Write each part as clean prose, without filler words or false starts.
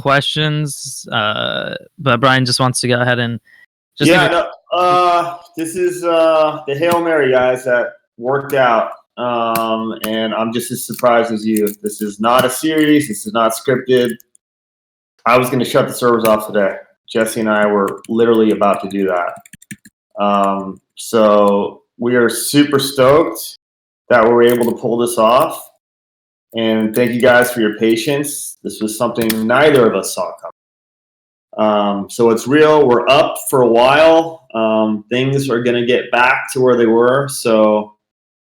questions, but Brian just wants to go ahead and just this is the Hail Mary, guys, that worked out. And I'm just as surprised as you. This is not a series. This is not scripted. I was going to shut the servers off today. Jesse and I were literally about to do that. So we are super stoked that we're able to pull this off. And thank you guys for your patience. This was something neither of us saw coming. So it's real. We're up for a while. Things are going to get back to where they were. So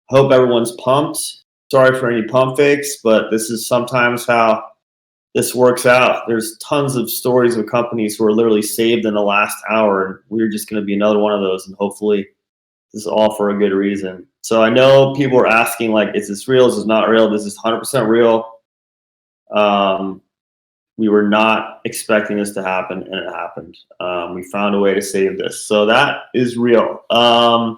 hope everyone's pumped. Sorry for any pump fakes, but this is sometimes how this works out. There's tons of stories of companies who are literally saved in the last hour, and we're just going to be another one of those, and hopefully this is all for a good reason. So I know people are asking, like, is this real? Is this not real? This is 100% real. We were not expecting this to happen, and it happened. We found a way to save this. So that is real. I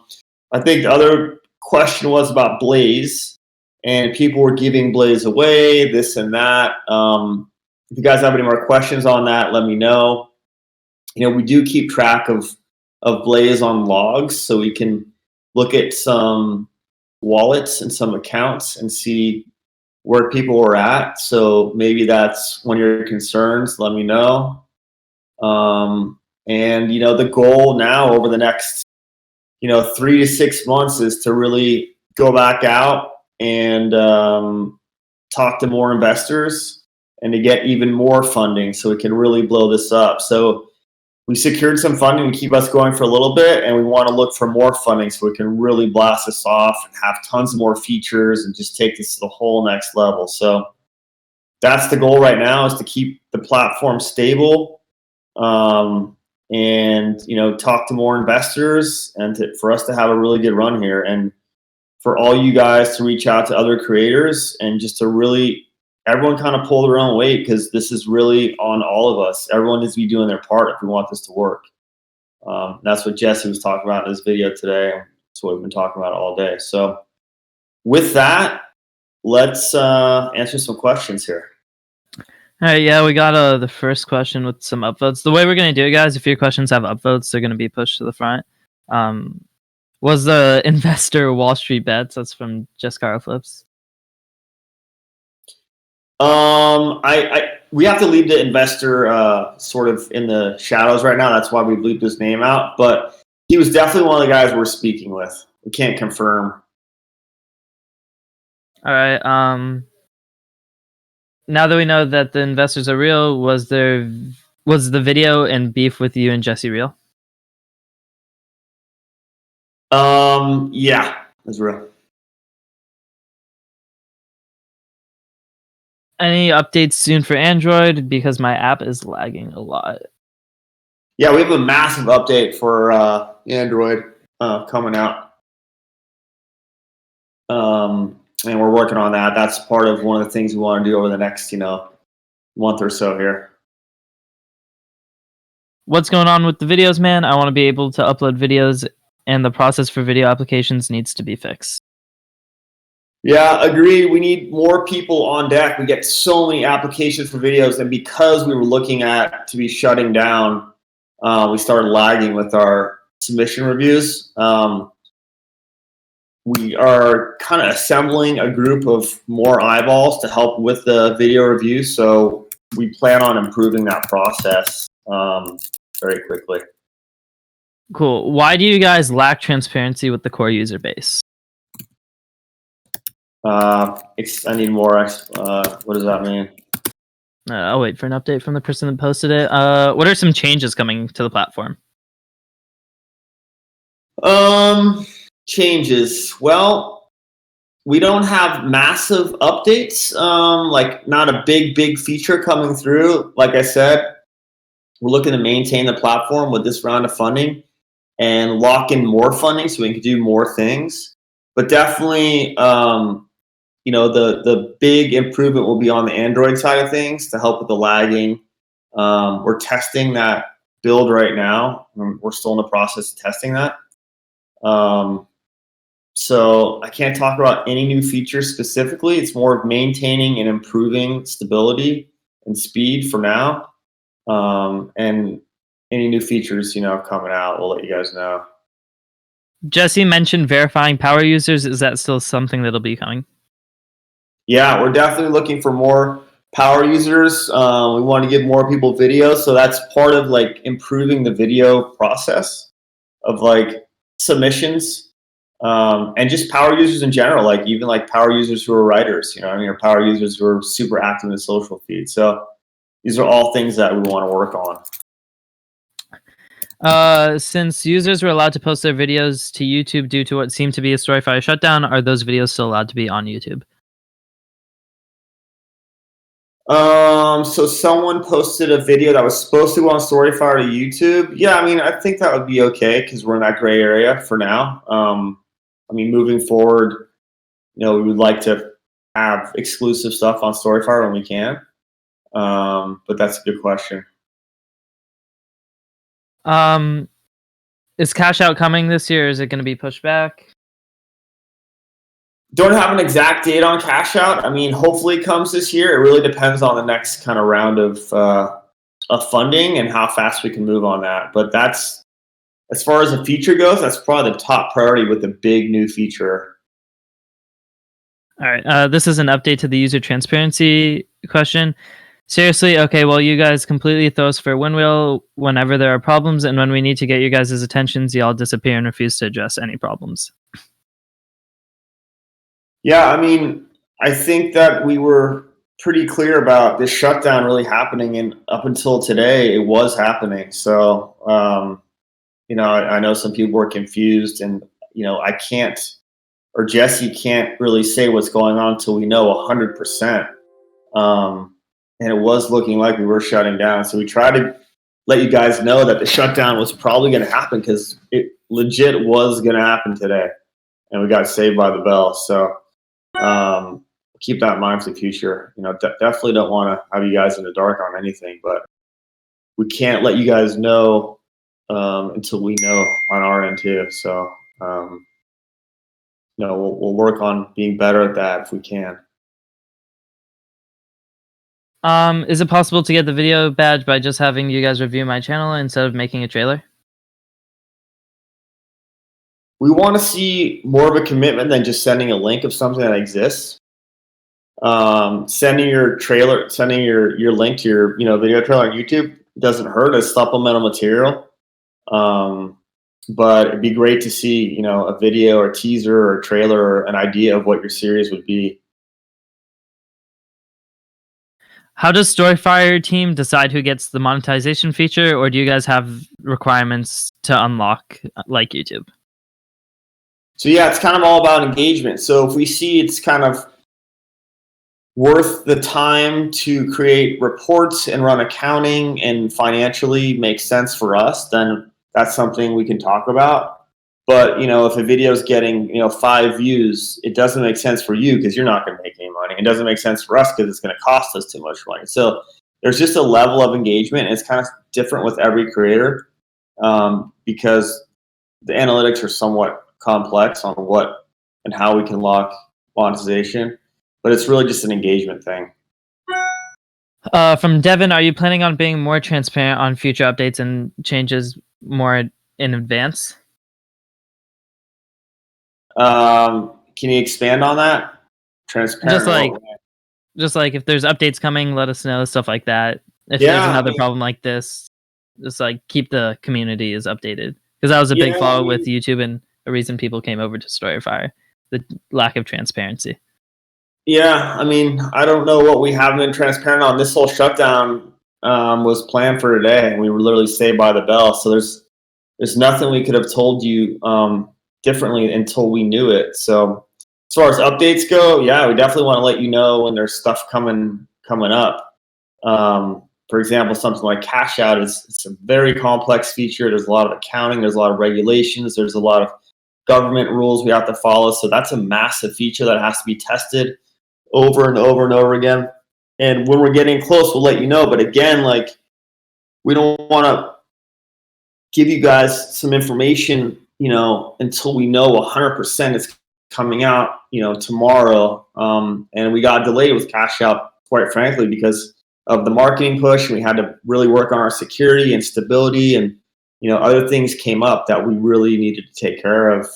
think the other question was about Blaze, and people were giving Blaze away, this and that. If you guys have any more questions on that, let me know. We do keep track of Blaze on logs, so we can look at some wallets and some accounts and see where people are at. So maybe that's one of your concerns. Let me know. And the goal now over the next 3 to 6 months is to really go back out and talk to more investors and to get even more funding so we can really blow this up. So we secured some funding to keep us going for a little bit, and we want to look for more funding so we can really blast this off and have tons of more features and just take this to the whole next level. So that's the goal right now, is to keep the platform stable, and talk to more investors, and for us to have a really good run here, and for all you guys to reach out to other creators and just to really everyone kind of pull their own weight, because this is really on all of us. Everyone needs to be doing their part if we want this to work. That's what Jesse was talking about in his video today. That's what we've been talking about all day. So with that, let's answer some questions here. All right, yeah, we got the first question with some upvotes. The way we're going to do it, guys, if your questions have upvotes, they're going to be pushed to the front. Was the investor Wall Street Bets? That's from Jessica Flips. We have to leave the investor sort of in the shadows right now. That's why we bleeped his name out. But he was definitely one of the guys we're speaking with. We can't confirm. All right. Now that we know that the investors are real, was the video and beef with you and Jesse real? Yeah, it's real. Any updates soon for Android? Because my app is lagging a lot. Yeah, we have a massive update for Android coming out. And we're working on that. That's part of one of the things we want to do over the next, month or so here. What's going on with the videos, man? I want to be able to upload videos, and the process for video applications needs to be fixed. Yeah, agree. We need more people on deck. We get so many applications for videos, and because we were looking at to be shutting down, we started lagging with our submission reviews. We are kind of assembling a group of more eyeballs to help with the video review, so we plan on improving that process very quickly. Cool. Why do you guys lack transparency with the core user base? I need more. What does that mean? I'll wait for an update from the person that posted it. What are some changes coming to the platform? Changes. Well, we don't have massive updates. Like not a big feature coming through. Like I said, we're looking to maintain the platform with this round of funding and lock in more funding so we can do more things. But definitely, the big improvement will be on the Android side of things to help with the lagging. We're testing that build right now. We're still in the process of testing that. So I can't talk about any new features specifically. It's more of maintaining and improving stability and speed for now. And any new features, coming out, we'll let you guys know. Jesse mentioned verifying power users. Is that still something that'll be coming? Yeah, we're definitely looking for more power users. We want to give more people videos, so that's part of like improving the video process of like submissions, and just power users in general, like even like power users who are writers, or power users who are super active in the social feed. So these are all things that we want to work on. Since users were allowed to post their videos to YouTube due to what seemed to be a StoryFire shutdown, are those videos still allowed to be on YouTube? So someone posted a video that was supposed to go on StoryFire to YouTube. Yeah, I mean, I think that would be okay because we're in that gray area for now. I mean, moving forward, we would like to have exclusive stuff on StoryFire when we can. But that's a good question. Is Cash Out coming this year? Or is it going to be pushed back? Don't have an exact date on Cash Out. I mean, hopefully it comes this year. It really depends on the next kind of round of funding and how fast we can move on that. But that's, as far as the feature goes, that's probably the top priority with the big new feature. All right. This is an update to the user transparency question. Seriously, okay, well, you guys completely throw us for a windwheel whenever there are problems, and when we need to get you guys' attentions, y'all disappear and refuse to address any problems. Yeah, I mean, I think that we were pretty clear about this shutdown really happening, and up until today, it was happening. So, I know some people were confused, and I can't, or Jesse can't really say what's going on until we know 100%. And it was looking like we were shutting down. So we tried to let you guys know that the shutdown was probably going to happen because it legit was going to happen today. And we got saved by the bell. So keep that in mind for the future. Definitely don't want to have you guys in the dark on anything, but we can't let you guys know until we know on our end too. So, we'll work on being better at that if we can. Is it possible to get the video badge by just having you guys review my channel instead of making a trailer? We want to see more of a commitment than just sending a link of something that exists. Sending your trailer, sending your link to your video trailer on YouTube doesn't hurt as supplemental material. But it'd be great to see a video or a teaser or a trailer or an idea of what your series would be. How does StoryFire team decide who gets the monetization feature, or do you guys have requirements to unlock like YouTube? So yeah, it's kind of all about engagement. So if we see it's kind of worth the time to create reports and run accounting and financially makes sense for us, then that's something we can talk about. But if a video is getting 5 views, it doesn't make sense for you because you're not going to make any money. It doesn't make sense for us because it's going to cost us too much money. So there's just a level of engagement. And it's kind of different with every creator because the analytics are somewhat complex on what and how we can lock monetization. But it's really just an engagement thing. From Devin, are you planning on being more transparent on future updates and changes more in advance? Can you expand on that? Transparent. Just like if there's updates coming, let us know, stuff like that. If there's another problem like this, just like keep the community as updated. Because that was a big flaw with YouTube and a reason people came over to StoryFire, the lack of transparency. Yeah, I mean, I don't know what we haven't been transparent on. This whole shutdown was planned for today, and we were literally saved by the bell. So there's nothing we could have told you differently until we knew it. So as far as updates go, yeah, we definitely want to let you know when there's stuff coming up. For example, something like Cash Out it's a very complex feature. There's a lot of accounting, there's a lot of regulations, there's a lot of government rules we have to follow. So that's a massive feature that has to be tested over and over and over again. And when we're getting close, we'll let you know. But again, like, we don't want to give you guys some information, until we know 100% it's coming out, tomorrow. And we got delayed with Cash Out, quite frankly, because of the marketing push. And we had to really work on our security and stability, and other things came up that we really needed to take care of.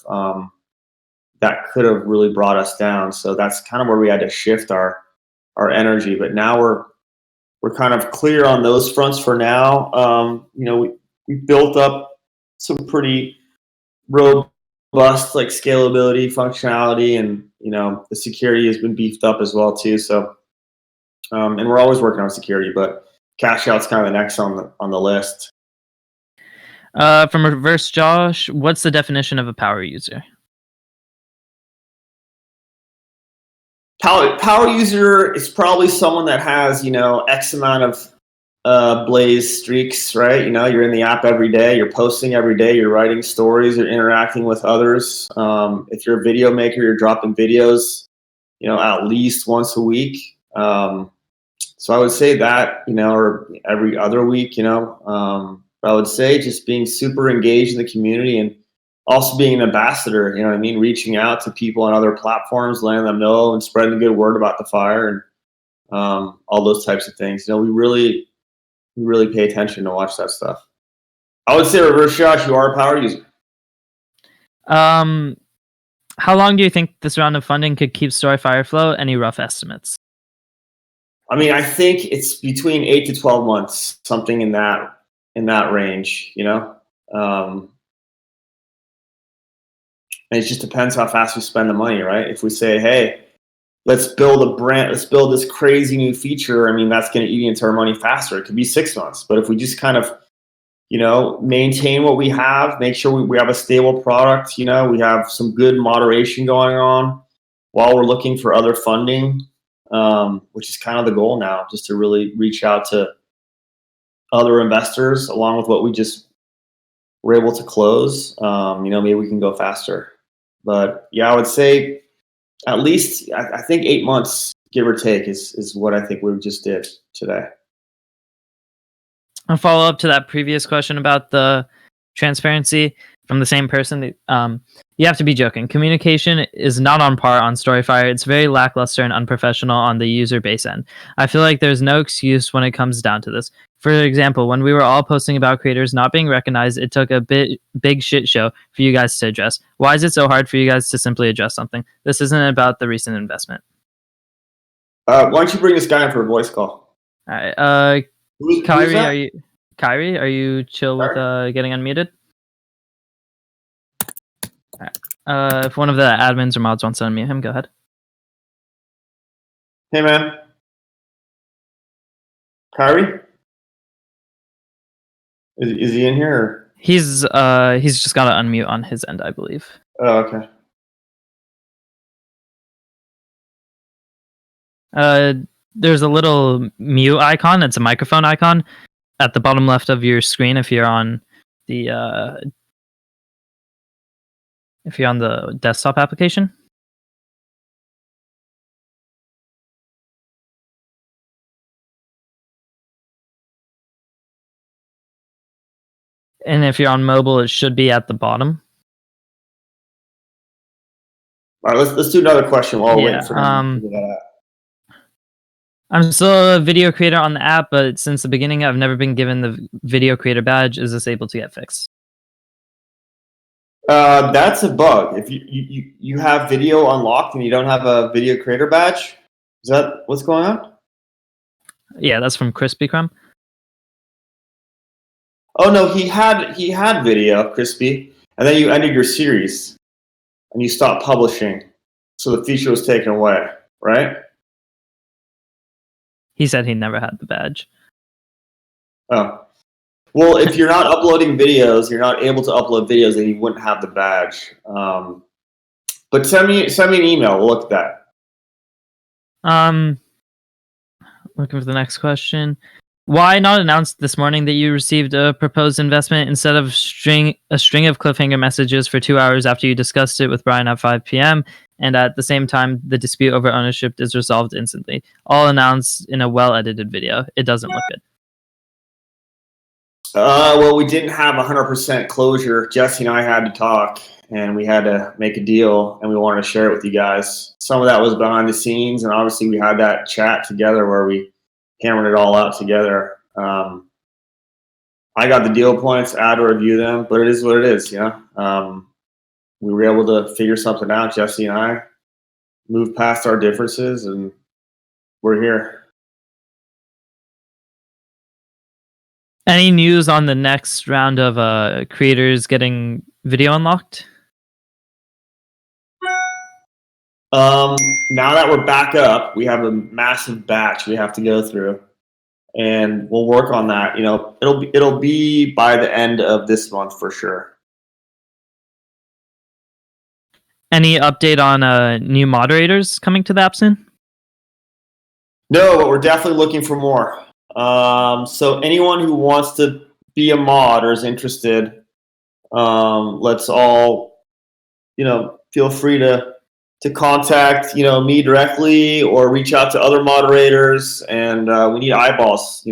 That could have really brought us down. So that's kind of where we had to shift our energy. But now we're kind of clear on those fronts for now. We built up some pretty robust like scalability, functionality, and the security has been beefed up as well too. So and we're always working on security, but cash out's kind of the next on the list. From Reverse Josh, what's the definition of a power user? Power user is probably someone that has X amount of Blaze streaks, right? You're in the app every day, you're posting every day, you're writing stories, you're interacting with others. If you're a video maker, you're dropping videos at least once a week. So I would say that or every other week. I would say just being super engaged in the community, and also being an ambassador, reaching out to people on other platforms, letting them know and spreading the good word about the fire, and all those types of things. We really pay attention to watch that stuff. I would say, Reverse Josh, you are a power user. How long do you think this round of funding could keep StoryFire afloat? Any rough estimates? I think it's between 8 to 12 months, something in that range. And it just depends how fast we spend the money, right? If we say, hey, let's build a brand, let's build this crazy new feature, that's going to eat into our money faster. It could be 6 months. But if we just kind of, maintain what we have, make sure we have a stable product, we have some good moderation going on while we're looking for other funding, which is kind of the goal now, just to really reach out to other investors along with what we just were able to close. Maybe we can go faster. But yeah, I would say at least, I think 8 months, give or take, is what I think we just did today. A follow up to that previous question about the transparency from the same person. You have to be joking. Communication is not on par on StoryFire. It's very lackluster and unprofessional on the user base end. I feel like there's no excuse when it comes down to this. For example, when we were all posting about creators not being recognized, it took a big shit show for you guys to address. Why is it so hard for you guys to simply address something? This isn't about the recent investment. Why don't you bring this guy in for a voice call? All right. Kyrie, are you chill with getting unmuted? All right. If one of the admins or mods wants to unmute him, go ahead. Hey, man. Kyrie? Is he in here? Or? He's just got to unmute on his end, I believe. Oh, okay. There's a little mute icon. It's a microphone icon at the bottom left of your screen if you're on the desktop application. And if you're on mobile, it should be at the bottom. All right, let's do another question while we're waiting for him to figure that out. I'm still a video creator on the app, but since the beginning, I've never been given the video creator badge. Is this able to get fixed? That's a bug. If you have video unlocked and you don't have a video creator badge, is that what's going on? Yeah, that's from Crispy Crumb. Oh no, he had video, Crispy, and then you ended your series and you stopped publishing, so the feature was taken away, right? He said he never had the badge. Oh. Well, if you're not uploading videos, you're not able to upload videos, then you wouldn't have the badge. But send me an email. We'll look at that. Looking for the next question. Why not announce this morning that you received a proposed investment instead of a string of cliffhanger messages for 2 hours after you discussed it with Brian at 5 p.m. and at the same time the dispute over ownership is resolved instantly? All announced in a well-edited video. It doesn't look good. Well, we didn't have 100% closure. Jesse and I had to talk, and we had to make a deal, and we wanted to share it with you guys. Some of that was behind the scenes, and obviously we had that chat together where we hammering it all out together. I got the deal points. I had to review them, but it is what it is. We were able to figure something out. Jesse and I moved past our differences, and we're here. Any news on the next round of creators getting video unlocked? Now that we're back up, we have a massive batch we have to go through, and we'll work on that. It'll be by the end of this month for sure. Any update on new moderators coming to the app soon? No, but we're definitely looking for more. So anyone who wants to be a mod or is interested, let's all, feel free to contact, me directly or reach out to other moderators. And we need eyeballs,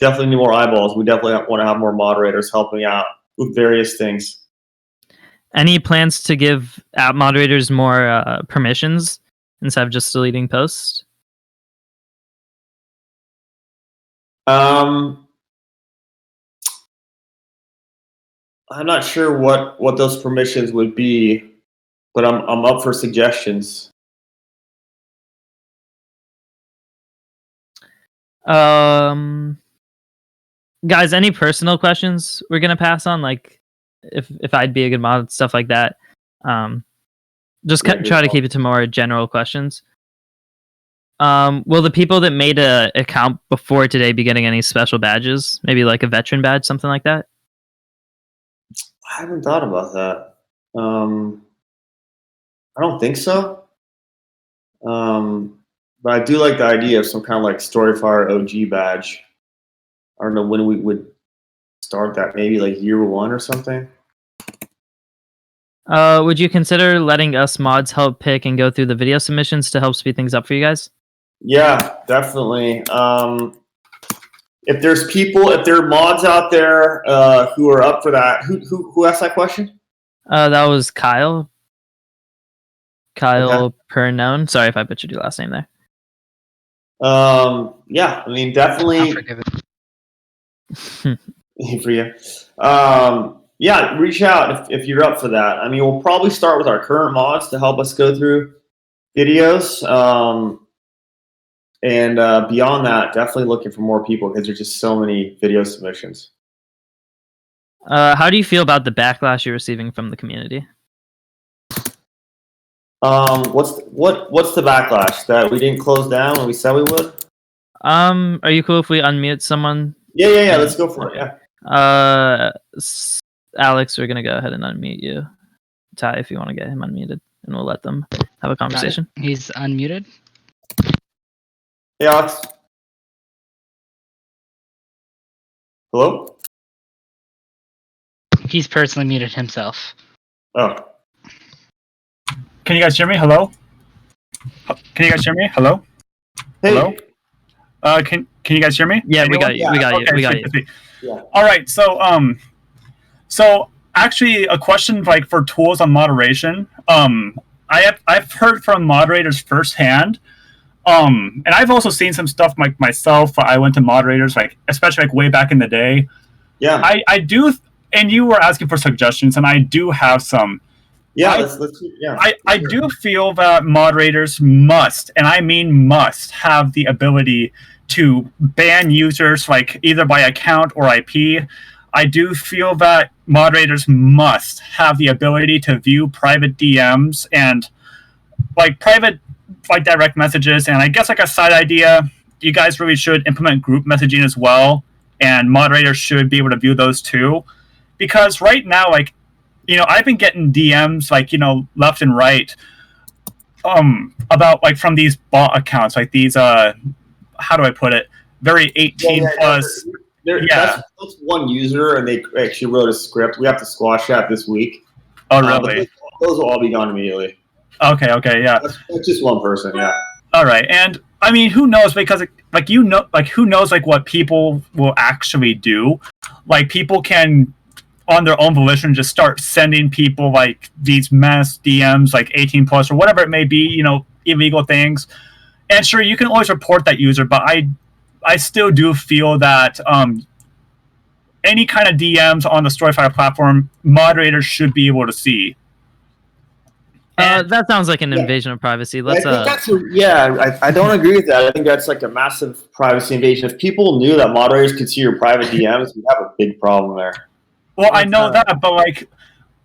definitely need more eyeballs. We definitely want to have more moderators helping out with various things. Any plans to give app moderators more permissions instead of just deleting posts? I'm not sure what those permissions would be, but I'm up for suggestions. Guys, any personal questions we're gonna pass on? Like, if I'd be a good mod, stuff like that. Just try to keep it to more general questions. Will the people that made a account before today be getting any special badges? Maybe like a veteran badge, something like that? I haven't thought about that. I don't think so. But I do like the idea of some kind of like StoryFire OG badge. I don't know when we would start that, maybe like year 1 or something. Would you consider letting us mods help pick and go through the video submissions to help speed things up for you guys? Yeah, definitely. If there are mods out there who are up for that, who asked that question? That was Kyle. Kyle Okay. Pernown. Sorry if I butchered your last name there. Yeah, I mean, definitely. For you. Yeah, reach out if you're up for that. I mean, we'll probably start with our current mods to help us go through videos. And beyond that, definitely looking for more people because there's just so many video submissions. How do you feel about the backlash you're receiving from the community? What's the backlash? That we didn't close down when we said we would? Are you cool if we unmute someone? Yeah. Let's go for it. Yeah. Alex, we're gonna go ahead and unmute you. Ty, if you want to get him unmuted, and we'll let them have a conversation. He's unmuted. Hey, Alex. Hello? He's personally muted himself. Oh. Can you guys hear me? Hello? Can you guys hear me? Hello? Hey. Hello? Can you guys hear me? Yeah, we got you. We got you. Okay, We got sweet, you. sweet. Yeah. All right. So actually, a question like for tools on moderation. I've heard from moderators firsthand. And I've also seen some stuff like myself. I went to moderators especially way back in the day. Yeah. I do, and you were asking for suggestions, and I do have some. Yeah, I do feel that moderators must, and I mean must, have the ability to ban users either by account or IP. I do feel that moderators must have the ability to view private DMs and private direct messages. And I guess a side idea, you guys really should implement group messaging as well, and moderators should be able to view those too, because right now I've been getting DMs left and right about from these bot accounts, these how do I put it, very 18 plus. That's one user, and they actually wrote a script. We have to squash that this week. Oh, really? Those will all be done immediately. Okay, yeah. That's just one person, yeah. All right, and I mean, who knows? Because who knows what people will actually do? People can, on their own volition, just start sending people these mass DMs 18 plus or whatever it may be, illegal things. And sure, you can always report that user, but I still do feel that any kind of DMs on the StoryFire platform, moderators should be able to see. That sounds like an invasion of privacy. Let's I think I don't agree with that. I think that's like a massive privacy invasion. If people knew that moderators could see your private DMs, we'd have a big problem there. Well, I know that, but like,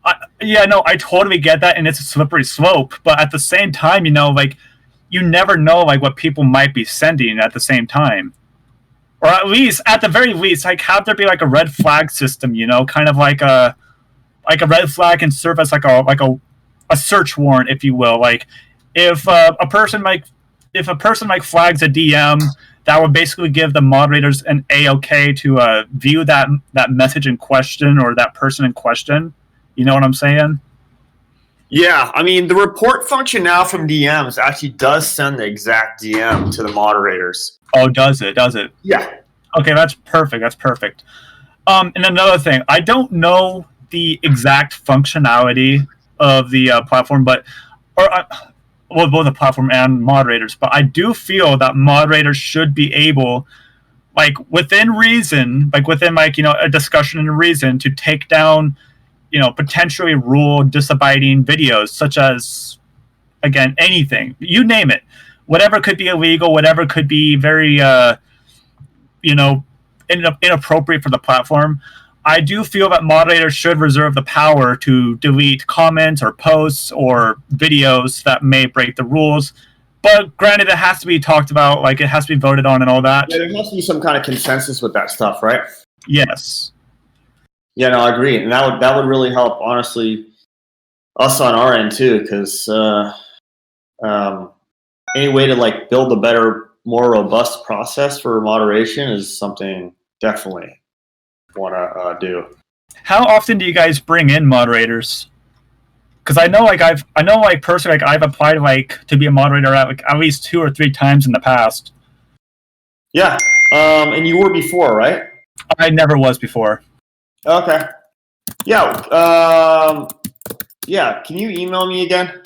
I totally get that, and it's a slippery slope. But at the same time, like, you never know like what people might be sending at the same time, or at the very least, like have there be like a red flag system, kind of like a red flag can serve as like a search warrant, if you will. Like if a person flags a DM, that would basically give the moderators an A-OK to view that message in question or that person in question. You know what I'm saying? Yeah, I mean, the report function now from DMs actually does send the exact DM to the moderators. Oh, does it? Yeah. Okay, that's perfect. And another thing, I don't know the exact functionality of the platform, both the platform and moderators, but I do feel that moderators should be able, like within reason, like within a discussion and reason, to take down potentially rule disabiding videos, such as, again, anything, you name it, whatever could be illegal, whatever could be very inappropriate for the platform. I do feel that moderators should reserve the power to delete comments or posts or videos that may break the rules. But granted, it has to be talked about, like it has to be voted on and all that. Yeah, there has to be some kind of consensus with that stuff, right? Yes. Yeah, no, I agree, and that would really help, honestly, us on our end too, because any way to like build a better, more robust process for moderation is something definitely want to do. How often do you guys bring in moderators? Because I know personally, I've applied to be a moderator at least 2 or 3 times in the past. Yeah, and you were before, right? I never was before. Okay. Yeah. Yeah. Can you email me again?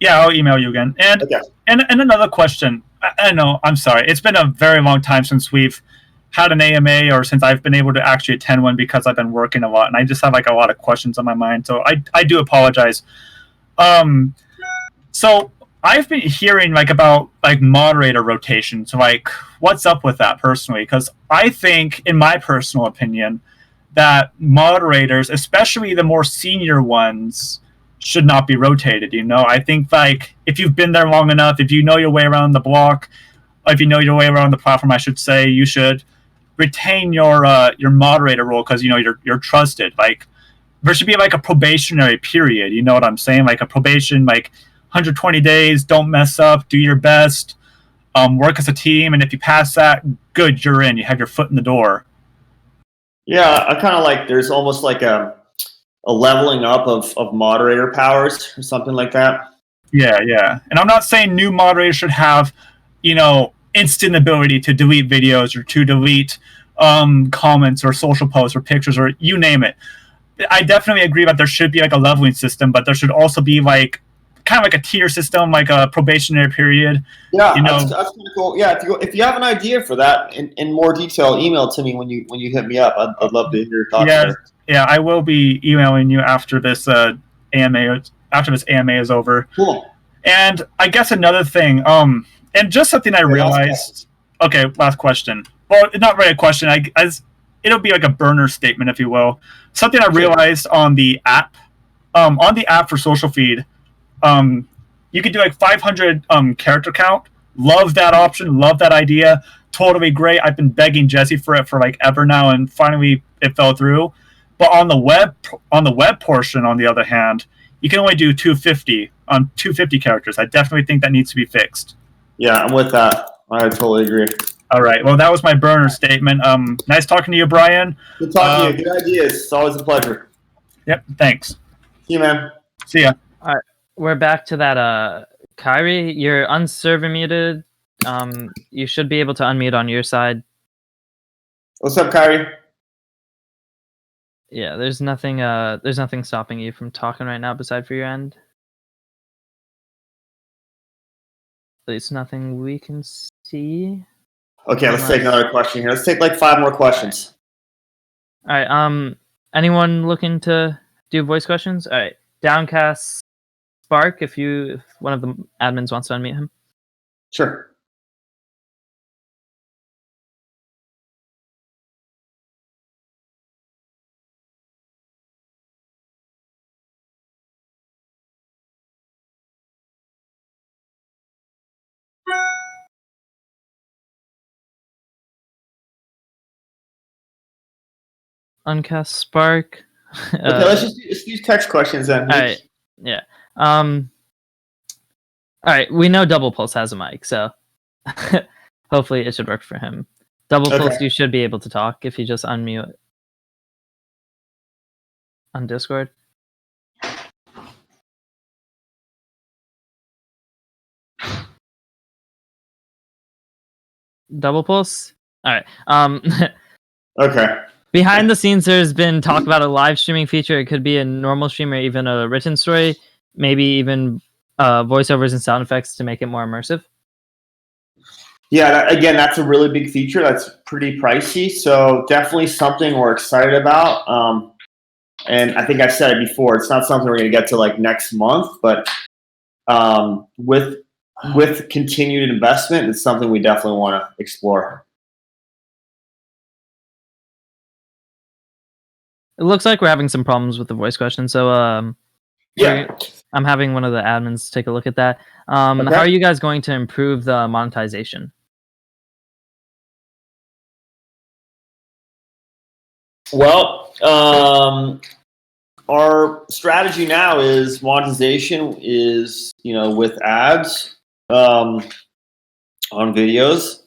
Yeah, I'll email you again. And okay. And another question. I know. I'm sorry. It's been a very long time since we've had an AMA, or since I've been able to actually attend one, because I've been working a lot and I just have a lot of questions on my mind. So I do apologize. So I've been hearing about moderator rotation. So what's up with that personally? Because I think, in my personal opinion, that moderators, especially the more senior ones, should not be rotated. I think if you've been there long enough, if you know your way around the block, if you know your way around the platform, I should say, you should retain your moderator role, because you're trusted. There should be a probationary period. You know what I'm saying? Like a probation, 120 days. Don't mess up. Do your best. Work as a team, and if you pass that, good, you're in. You have your foot in the door. Yeah, I kind of there's almost a leveling up of moderator powers or something like that. Yeah. And I'm not saying new moderators should have, instant ability to delete videos or to delete comments or social posts or pictures or you name it. I definitely agree that there should be a leveling system, but there should also be kind of a tier system, a probationary period. Yeah, that's kind of cool. Yeah, if you have an idea for that in more detail, email it to me when you hit me up. I'd love to hear your thoughts. Yeah, I will be emailing you after this AMA is over. Cool. And I guess another thing, and just something I realized. Okay, last question. Well, not really a question. It'll be a burner statement, if you will. Something I realized on the app for Social Feed. You could do 500 character count. Love that option. Love that idea. Totally great. I've been begging Jesse for it for ever now, and finally it fell through. But on the web portion, on the other hand, you can only do 250 characters. I definitely think that needs to be fixed. Yeah, I'm with that. I totally agree. All right. Well, that was my burner statement. Nice talking to you, Brian. Good talking to you. Good ideas. It's always a pleasure. Yep. Thanks. See you, man. See ya. All right. We're back to that. Kyrie, you're unserver muted. You should be able to unmute on your side. What's up, Kyrie? Yeah, there's nothing stopping you from talking right now beside for your end. At least nothing we can see. Okay, let's take another question here. Let's take like 5 more questions. All right. Anyone looking to do voice questions? All right. Downcast Spark, if one of the admins wants to unmute him. Sure. Uncast Spark. Okay, let's use text questions then. All right. Yeah. All right. We know Double Pulse has a mic, so hopefully it should work for him. Double Pulse, you should be able to talk if you just unmute on Discord. Double Pulse. All right. Okay. Behind the scenes, there's been talk about a live streaming feature. It could be a normal stream or even a written story, maybe even voiceovers and sound effects to make it more immersive. Yeah, again, that's a really big feature. That's pretty pricey, so definitely something we're excited about. And I think I've said it before. It's not something we're going to get to like next month, but with continued investment, it's something we definitely want to explore. It looks like we're having some problems with the voice question, so Yeah. I'm having one of the admins take a look at that. How are you guys going to improve the monetization? Well, our strategy now is monetization is, with ads on videos.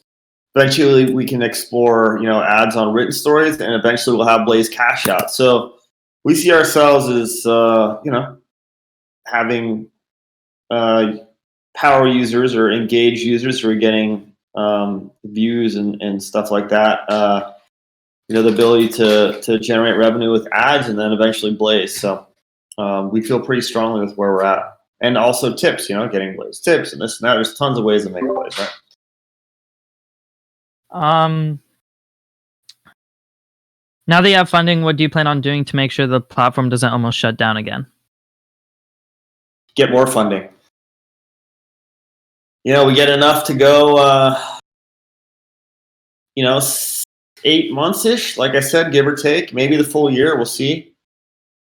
Eventually, we can explore, ads on written stories, and eventually we'll have Blaze cash out. So we see ourselves as, having power users or engaged users who are getting views and stuff like that. The ability to generate revenue with ads and then eventually Blaze. So we feel pretty strongly with where we're at. And also tips, getting Blaze tips and this and that. There's tons of ways to make Blaze, right? Now that you have funding, what do you plan on doing to make sure the platform doesn't almost shut down again? Get more funding. We get enough to go, 8 months-ish, like I said, give or take. Maybe the full year, we'll see,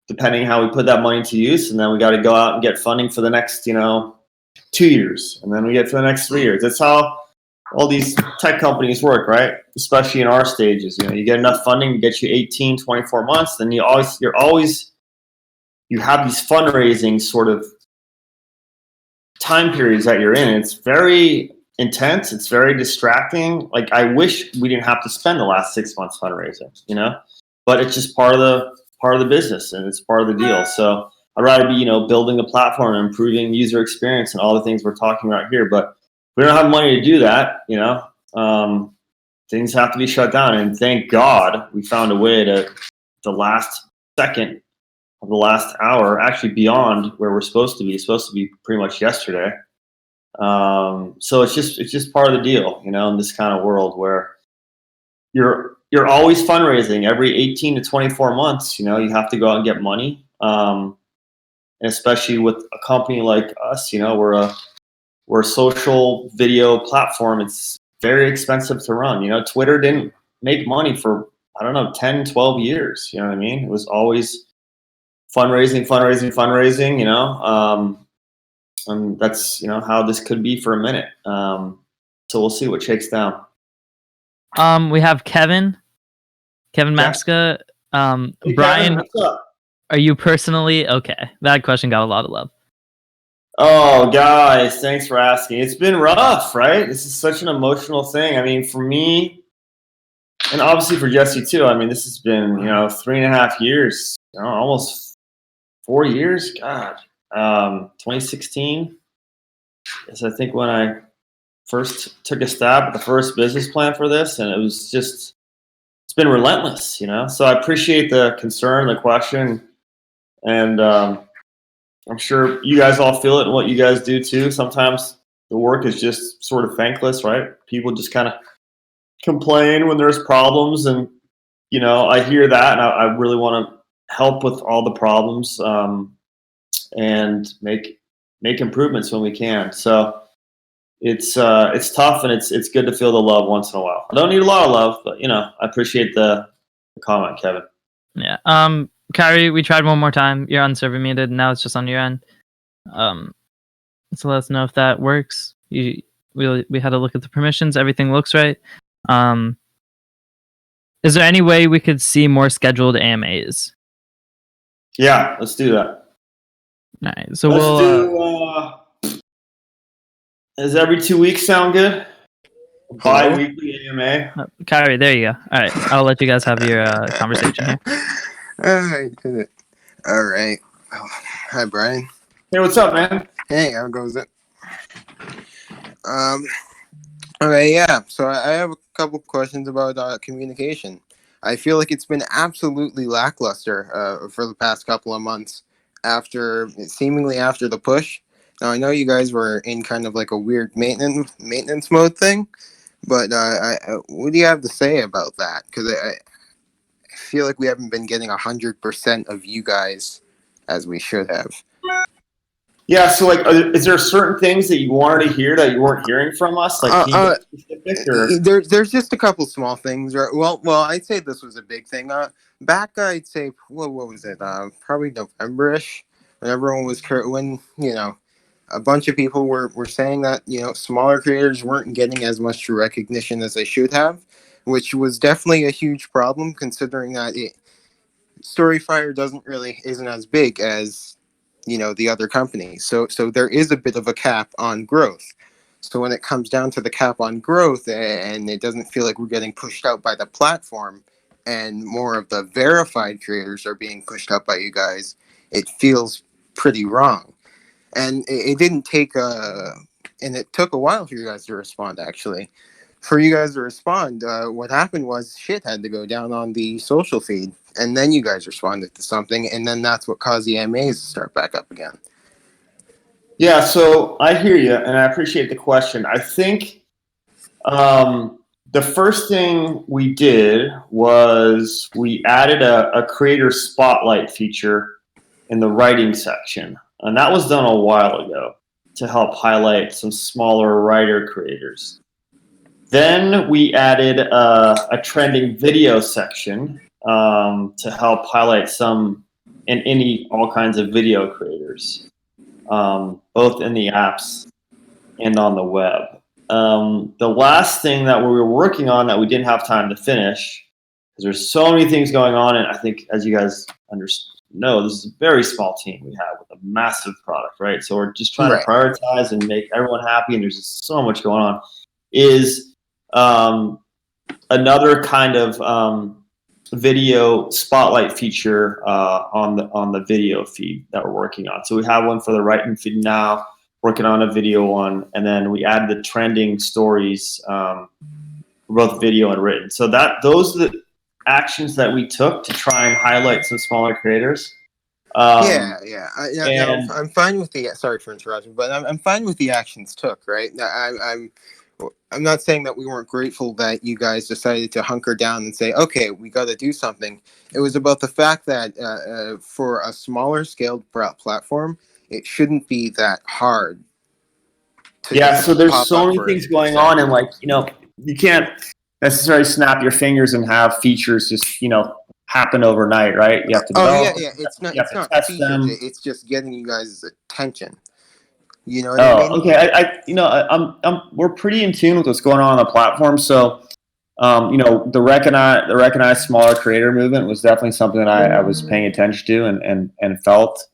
depending how we put that money to use. And then we got to go out and get funding for the next, 2 years. And then we get for the next 3 years. That's how all these tech companies work, right? Especially in our stages. You get enough funding to get you 18, 24 months. Then you have these fundraising sort of time periods that you're in. It's very intense. It's very distracting. Like, I wish we didn't have to spend the last 6 months fundraising, but it's just part of the business and it's part of the deal. So I'd rather be, building a platform and improving user experience and all the things we're talking about here. But we don't have money to do that, things have to be shut down. And thank God we found a way to the last second of the last hour, actually beyond where we're supposed to be. It's supposed to be pretty much yesterday. So it's just part of the deal, in this kind of world where you're always fundraising every 18 to 24 months. You have to go out and get money. And especially with a company like us, we're a social video platform. It's very expensive to run. Twitter didn't make money for, 10, 12 years. You know what I mean? It was always fundraising, and that's, how this could be for a minute. So we'll see what shakes down. We have Kevin Maska. Hey, Brian, Kevin, what's up? Are you personally okay? That question got a lot of love. Oh, guys, thanks for asking. It's been rough, right? This is such an emotional thing. For me, and obviously for Jesse too. This has been, 3.5 years, almost 4 years. God, 2016 is, I think, when I first took a stab at the first business plan for this, and it's been relentless, So I appreciate the concern, the question, and I'm sure you guys all feel it and what you guys do too. Sometimes the work is just sort of thankless, right? People just kind of complain when there's problems, and I hear that, and I really want to help with all the problems, and make improvements when we can. So it's tough, and it's good to feel the love once in a while. I don't need a lot of love, but I appreciate the comment, Kevin. Yeah. Kyrie, we tried one more time. You're on server muted. Now it's just on your end. So let us know if that works. We had to look at the permissions. Everything looks right. Is there any way we could see more scheduled AMAs? Yeah, let's do that. All right. So does every 2 weeks sound good? Bi-weekly AMA. Kyrie, there you go. All right. I'll let you guys have your conversation here. I did it. All right. Oh, hi, Brian. Hey, what's up, man? Hey, how goes it? Okay, yeah. So I have a couple questions about communication. I feel like it's been absolutely lackluster for the past couple of months seemingly after the push. Now, I know you guys were in kind of like a weird maintenance mode thing, but what do you have to say about that? Because I feel like we haven't been getting 100% of you guys as we should have. Yeah, so is there certain things that you wanted to hear that you weren't hearing from us? Like, can you get specific, or? There's just a couple small things. Right? Well, I'd say this was a big thing. Back, I'd say, what was it? Probably November-ish, when everyone was a bunch of people were saying that smaller creators weren't getting as much recognition as they should have, which was definitely a huge problem considering that StoryFire isn't as big as the other companies. So there is a bit of a cap on growth. So when it comes down to the cap on growth, and it doesn't feel like we're getting pushed out by the platform, and more of the verified creators are being pushed out by you guys, it feels pretty wrong. And it didn't take and it took a while for you guys to respond, actually. For you guys to respond, what happened was shit had to go down on the social feed, and then you guys responded to something, and then that's what caused the AMAs to start back up again. Yeah, so I hear you, and I appreciate the question. I think the first thing we did was we added a creator spotlight feature in the writing section, and that was done a while ago to help highlight some smaller writer creators. Then we added a trending video section to help highlight all kinds of video creators, both in the apps and on the web. The last thing that we were working on that we didn't have time to finish, because there's so many things going on, and I think, as you guys know, this is a very small team we have with a massive product, right? So we're just trying to prioritize and make everyone happy, and there's just so much going on, is another kind of video spotlight feature on the video feed that we're working on. So we have one for the writing feed now, working on a video one, and then we added the trending stories for both video and written. So those are the actions that we took to try and highlight some smaller creators. I'm fine with the. Sorry for interrupting, but I'm fine with the actions took. Right, I'm not saying that we weren't grateful that you guys decided to hunker down and say, okay, we got to do something. It was about the fact that for a smaller scaled platform, it shouldn't be that hard. So there's so many things going on, and you can't necessarily snap your fingers and have features just happen overnight, right? You have to develop. It's not features. It's just getting you guys' attention. You know what I mean? We're pretty in tune with what's going on the platform. So, the recognized smaller creator movement was definitely something that I was paying attention to and felt.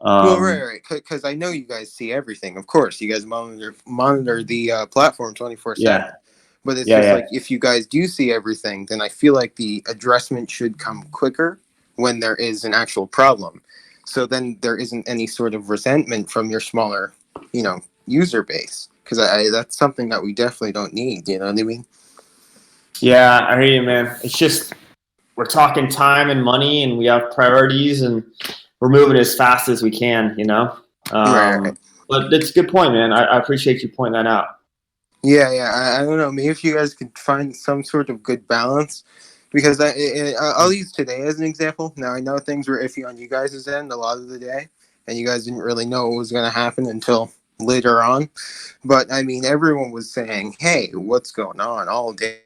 Right. Because I know you guys see everything. Of course, you guys monitor the platform 24/7. Yeah. But it's like, if you guys do see everything, then I feel like the addressment should come quicker when there is an actual problem. So then there isn't any sort of resentment from your smaller, user base. Because that's something that we definitely don't need. You know what I mean? Yeah, I hear you, man. It's just we're talking time and money, and we have priorities, and we're moving as fast as we can. Right. But it's a good point, man. I appreciate you pointing that out. Yeah. I don't know. Maybe if you guys could find some sort of good balance, because I'll use today as an example. Now I know things were iffy on you guys' end a lot of the day, and you guys didn't really know what was going to happen until later on. But I mean, everyone was saying, "Hey, what's going on?" all day,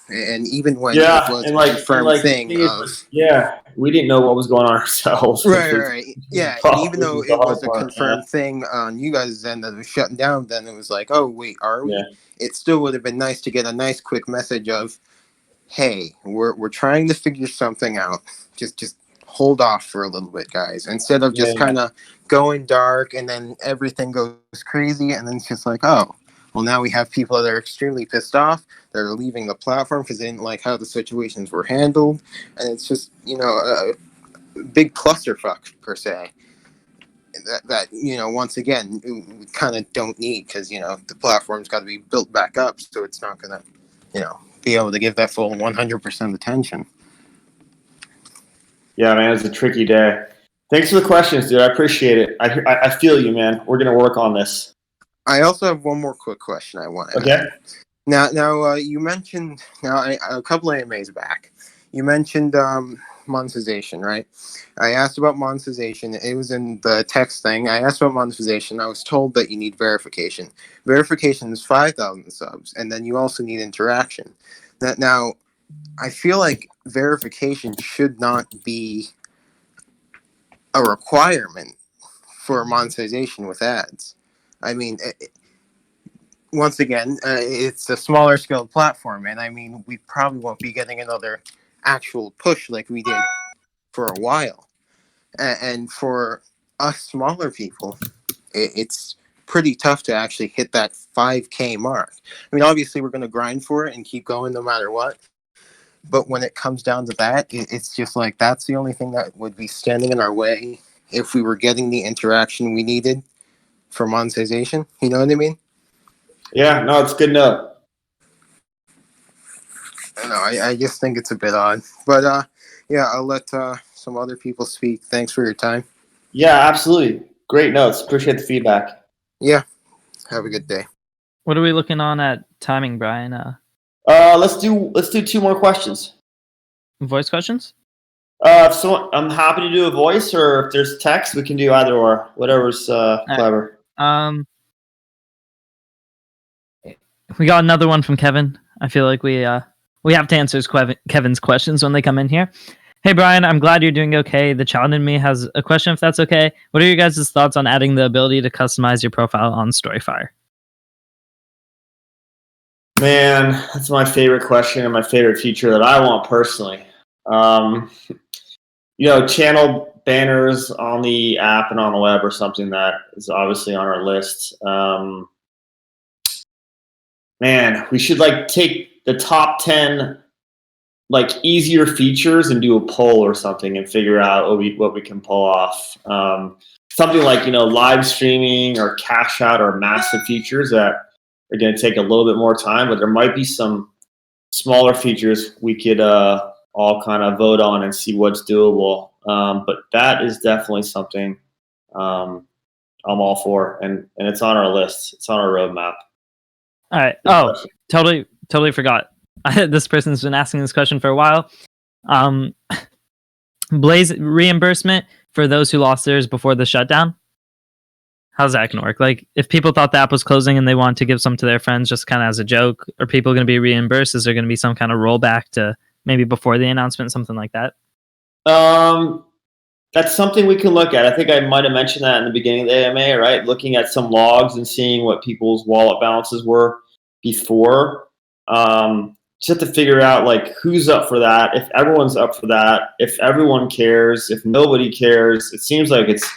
and even when it Yeah, was and a like, confirmed the thing thing is, of yeah, we didn't know what was going on ourselves. right, right, yeah, and even Which though is the it hard was a part. Yeah, confirmed thing on you guys' end that was shutting down, then it was like, "Oh, wait, are yeah, we?" It still would have been nice to get a nice quick message of, "Hey, we're trying to figure something out. Just hold off for a little bit, guys." Instead of just yeah. kind of going dark and then everything goes crazy, and then it's just like, oh, well, now we have people that are extremely pissed off. They're leaving the platform because they didn't like how the situations were handled, and it's just a big clusterfuck per se. That once again we kind of don't need, because the platform's got to be built back up, so it's not gonna be able to give that full 100% attention. Yeah, man, it's a tricky day. Thanks for the questions, dude. I appreciate it. I feel you, man. We're gonna work on this. I also have one more quick question I want to Okay. ask. Now, you mentioned a couple of AMAs back. You mentioned monetization, right? I asked about monetization. It was in the text thing. I asked about monetization. I was told that you need verification. Verification is 5,000 subs, and then you also need interaction. Now, I feel like verification should not be a requirement for monetization with ads. I mean, once again, it's a smaller scale platform, and I mean, we probably won't be getting another actual push like we did for a while. And for us smaller people, it's pretty tough to actually hit that 5K mark. I mean, obviously, we're going to grind for it and keep going no matter what. But when it comes down to that, it's just like that's the only thing that would be standing in our way if we were getting the interaction we needed for monetization. You know what I mean? Yeah, no, it's good enough. I just think it's a bit odd. But yeah, I'll let some other people speak. Thanks for your time. Yeah, absolutely. Great notes. Appreciate the feedback. Yeah, have a good day. What are we looking on at timing, Brian? Let's do two more questions. Voice questions? So I'm happy to do a voice, or if there's text, we can do either or. Whatever's clever. We got another one from Kevin. I feel like we have to answer Kevin's questions when they come in here. Hey Brian, I'm glad you're doing okay. The child in me has a question, if that's okay. What are your guys' thoughts on adding the ability to customize your profile on StoryFire? Man, that's my favorite question and my favorite feature that I want personally. Channel banners on the app and on the web are something that is obviously on our list. Man, we should take the top 10 easier features and do a poll or something and figure out what we can pull off. Something like live streaming or cash out or massive features that are going to take a little bit more time, but there might be some smaller features we could all kind of vote on and see what's doable. But that is definitely something I'm all for, and it's on our list. It's on our roadmap. All right. Totally forgot. This person's been asking this question for a while. Blaze reimbursement for those who lost theirs before the shutdown. How's that going to work? Like, if people thought the app was closing and they want to give some to their friends just kind of as a joke, are people going to be reimbursed? Is there going to be some kind of rollback to maybe before the announcement, something like that? That's something we can look at. I think I might have mentioned that in the beginning of the AMA, right? Looking at some logs and seeing what people's wallet balances were before. Just have to figure out who's up for that. If everyone's up for that, if everyone cares, if nobody cares, it seems like it's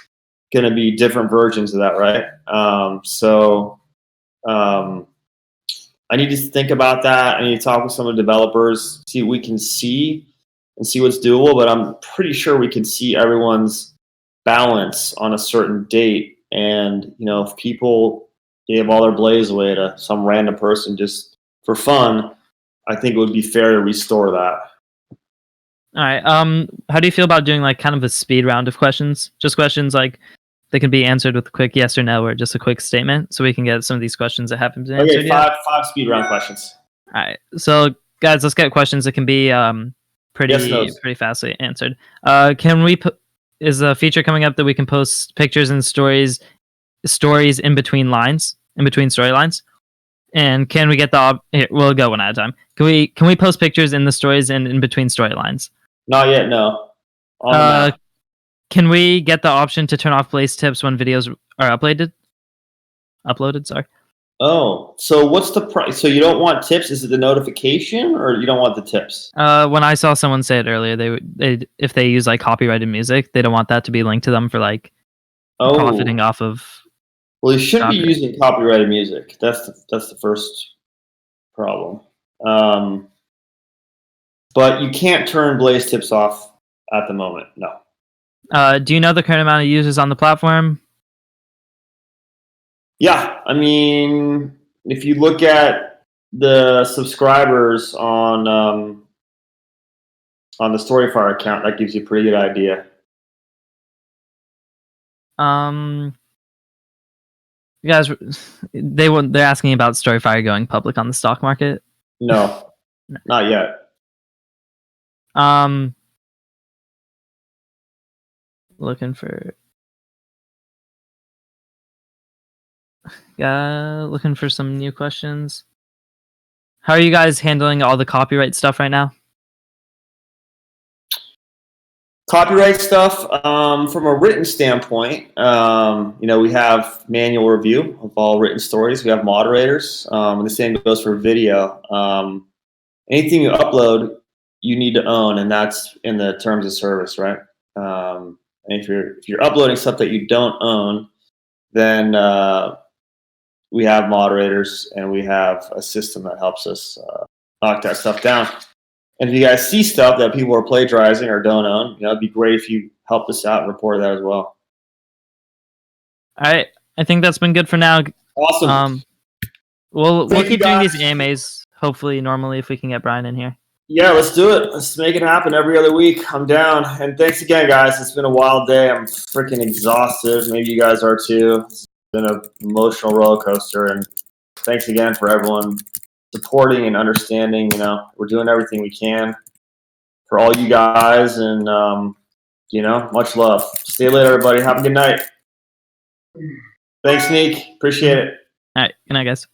going to be different versions of that, right? I need to think about that. I need to talk with some of the developers, see what we can see and see what's doable. But I'm pretty sure we can see everyone's balance on a certain date. And, if people gave all their blaze away to some random person just for fun, I think it would be fair to restore that. All right. How do you feel about doing kind of a speed round of questions? Just questions like they can be answered with a quick yes or no or just a quick statement, so we can get some of these questions that haven't been answered Okay, yet. five speed round questions. All right, so guys, let's get questions that can be pretty Yes, no's. pretty fastly answered. Can we put? Is a feature coming up that we can post pictures and stories in between lines, in between storylines? And can we get the here, we'll go one at a time. Can we post pictures in the stories and in between storylines? Not yet, no. On the map. Can we get the option to turn off Blaze tips when videos are uploaded? Sorry. Oh, so what's the price? So you don't want tips? Is it the notification, or you don't want the tips? When I saw someone say it earlier, they if they use like copyrighted music, they don't want that to be linked to them for like profiting off of. Well, you shouldn't be copyright. using copyrighted music. That's the first problem. But you can't turn Blaze tips off at the moment. No. Do you know the current amount of users on the platform? Yeah, I mean, if you look at the subscribers on the StoryFire account, that gives you a pretty good idea. You guys, they're asking about StoryFire going public on the stock market. No, not yet. Looking for some new questions. How are you guys handling all the copyright stuff right now? Copyright stuff, from a written standpoint, we have manual review of all written stories. We have moderators, and the same goes for video. Anything you upload, you need to own, and that's in the terms of service, right? And if you're uploading stuff that you don't own, then we have moderators and we have a system that helps us knock that stuff down. And if you guys see stuff that people are plagiarizing or don't own, it'd be great if you helped us out and reported that as well. All right, I think that's been good for now. Awesome. We'll Thank keep you, doing guys. these AMAs. Hopefully, normally, if we can get Brian in here. Yeah, let's do it. Let's make it happen every other week. I'm down. And thanks again, guys. It's been a wild day. I'm freaking exhausted. Maybe you guys are too. It's been an emotional roller coaster. And thanks again for everyone supporting and understanding. We're doing everything we can for all you guys. And, much love. See you later, everybody. Have a good night. Thanks, Nick. Appreciate it. All right, good night, guys.